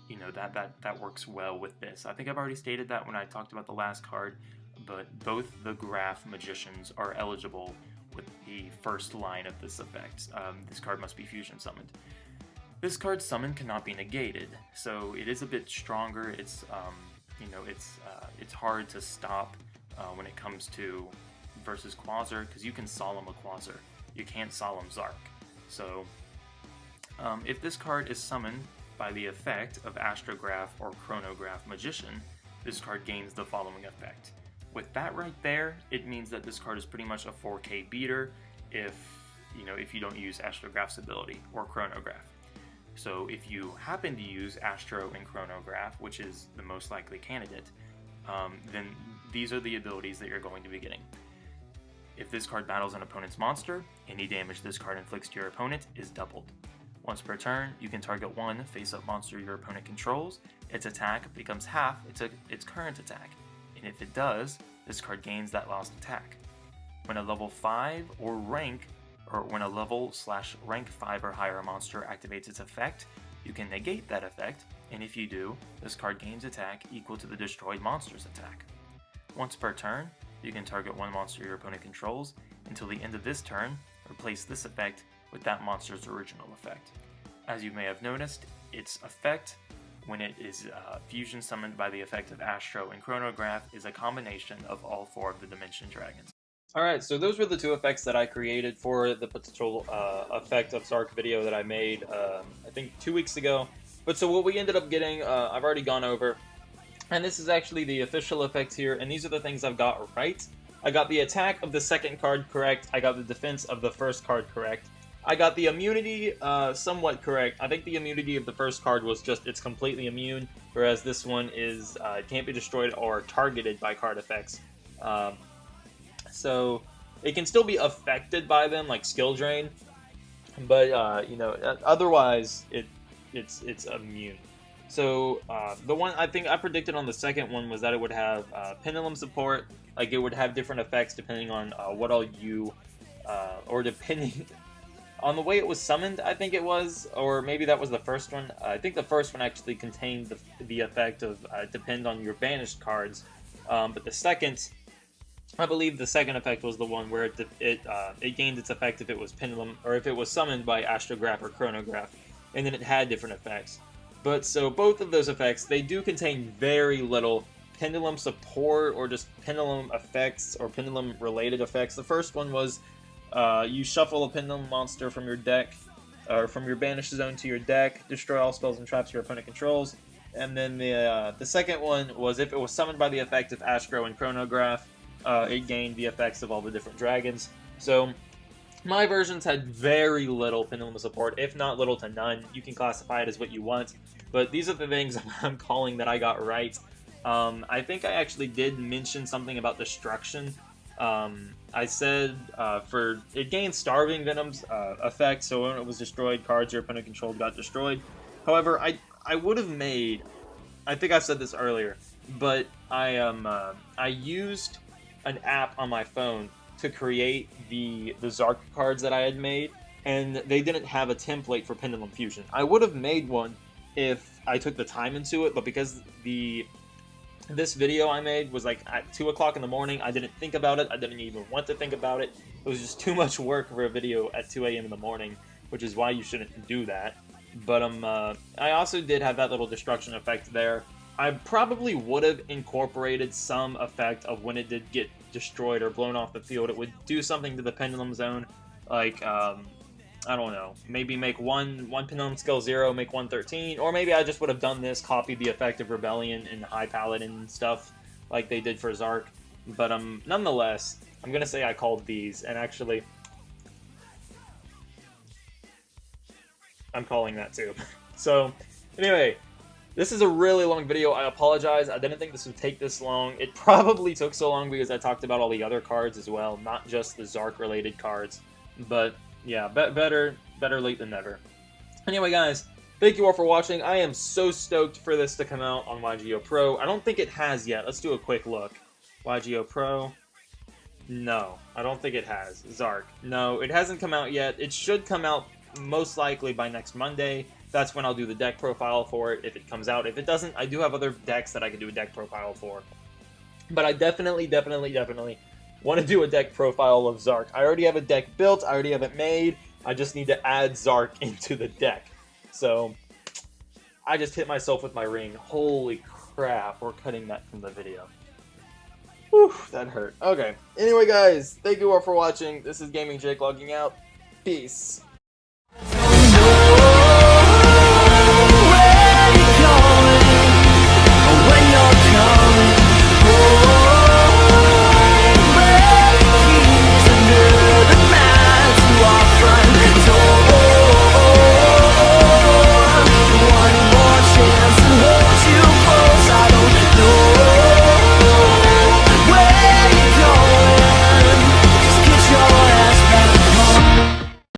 that works well with this. I think I've already stated that when I talked about the last card, but both the Graph Magicians are eligible with the first line of this effect. This card must be fusion summoned. This card's summon cannot be negated, so it is a bit stronger. It's hard to stop when it comes to versus Quasar, because you can Solemn a Quasar. You can't Solemn Zarc. So if this card is summoned by the effect of Astrograph or Chronograph Magician, this card gains the following effect. With that right there, it means that this card is pretty much a 4K beater if you don't use Astrograph's ability or Chronograph. So if you happen to use Astro and Chronograph, which is the most likely candidate, then these are the abilities that you're going to be getting. If this card battles an opponent's monster, any damage this card inflicts to your opponent is doubled. Once per turn, you can target one face-up monster your opponent controls. Its attack becomes half its current attack, and if it does, this card gains that lost attack. When a level 5 or when a level/rank 5 or higher monster activates its effect, you can negate that effect, and if you do, this card gains attack equal to the destroyed monster's attack. Once per turn, you can target one monster your opponent controls. Until the end of this turn, replace this effect with that monster's original effect. As you may have noticed, its effect, when it is fusion summoned by the effect of Astro and Chronograph, is a combination of all 4 of the Dimension Dragons.
Alright, so those were the 2 effects that I created for the potential effect of Zarc video that I made, I think 2 weeks ago. But so what we ended up getting, I've already gone over, and this is actually the official effect here, and these are the things I've got right. I got the attack of the second card correct, I got the defense of the first card correct, I got the immunity somewhat correct. I think the immunity of the first card was just it's completely immune, whereas this one is it can't be destroyed or targeted by card effects. So it can still be affected by them, like skill drain, but otherwise it's immune. So the one I think I predicted on the second one was that it would have pendulum support, like it would have different effects depending on what all you or depending on the way it was summoned, I think it was, or maybe that was the first one. I think the first one actually contained the effect of depend on your banished cards, but the second, I believe the second effect was the one where it gained its effect if it was pendulum, or if it was summoned by Astrograph or Chronograph, and then it had different effects. But so both of those effects, they do contain very little pendulum support or just pendulum effects or pendulum related effects. The first one was you shuffle a pendulum monster from your deck, or from your banished zone to your deck, destroy all spells and traps your opponent controls. And then the second one was if it was summoned by the effect of Astro and Chronograph, it gained the effects of all the different dragons. So my versions had very little pendulum support, if not little to none. You can classify it as what you want, but these are the things I'm calling that I got right. I think I actually did mention something about destruction. I said for it gained Starving Venom's effect, so when it was destroyed, cards your opponent controlled got destroyed. However, I would have made I think I said this earlier, but I used an app on my phone to create the Zarc cards that I had made, and they didn't have a template for Pendulum Fusion. I would have made one if I took the time into it, but because this video I made was like at 2 o'clock in the morning, I didn't think about it. I didn't even want to think about it. It was just too much work for a video at 2 a.m. in the morning, which is why you shouldn't do that. But I also did have that little destruction effect there. I probably would have incorporated some effect of when it did get destroyed or blown off the field. It would do something to the Pendulum Zone, like, I don't know, maybe make one Pendulum Skill 0, make one 13, or maybe I just would have done this, copied the effect of Rebellion and High Paladin and stuff, like they did for Zarc. But nonetheless, I'm going to say I called these, and actually, I'm calling that too. So, anyway, this is a really long video. I apologize. I didn't think this would take this long. It probably took so long because I talked about all the other cards as well, not just the Zarc-related cards. But, yeah, better late than never. Anyway, guys, thank you all for watching. I am so stoked for this to come out on YGO Pro. I don't think it has yet. Let's do a quick look. YGO Pro. No, I don't think it has. Zarc. No, it hasn't come out yet. It should come out most likely by next Monday. That's when I'll do the deck profile for it, if it comes out. If it doesn't, I do have other decks that I could do a deck profile for. But I definitely want to do a deck profile of Zarc. I already have a deck built, I already have it made, I just need to add Zarc into the deck. So, I just hit myself with my ring. Holy crap, we're cutting that from the video. Whew, that hurt. Okay, anyway guys, thank you all for watching. This is Gaming Jake logging out. Peace.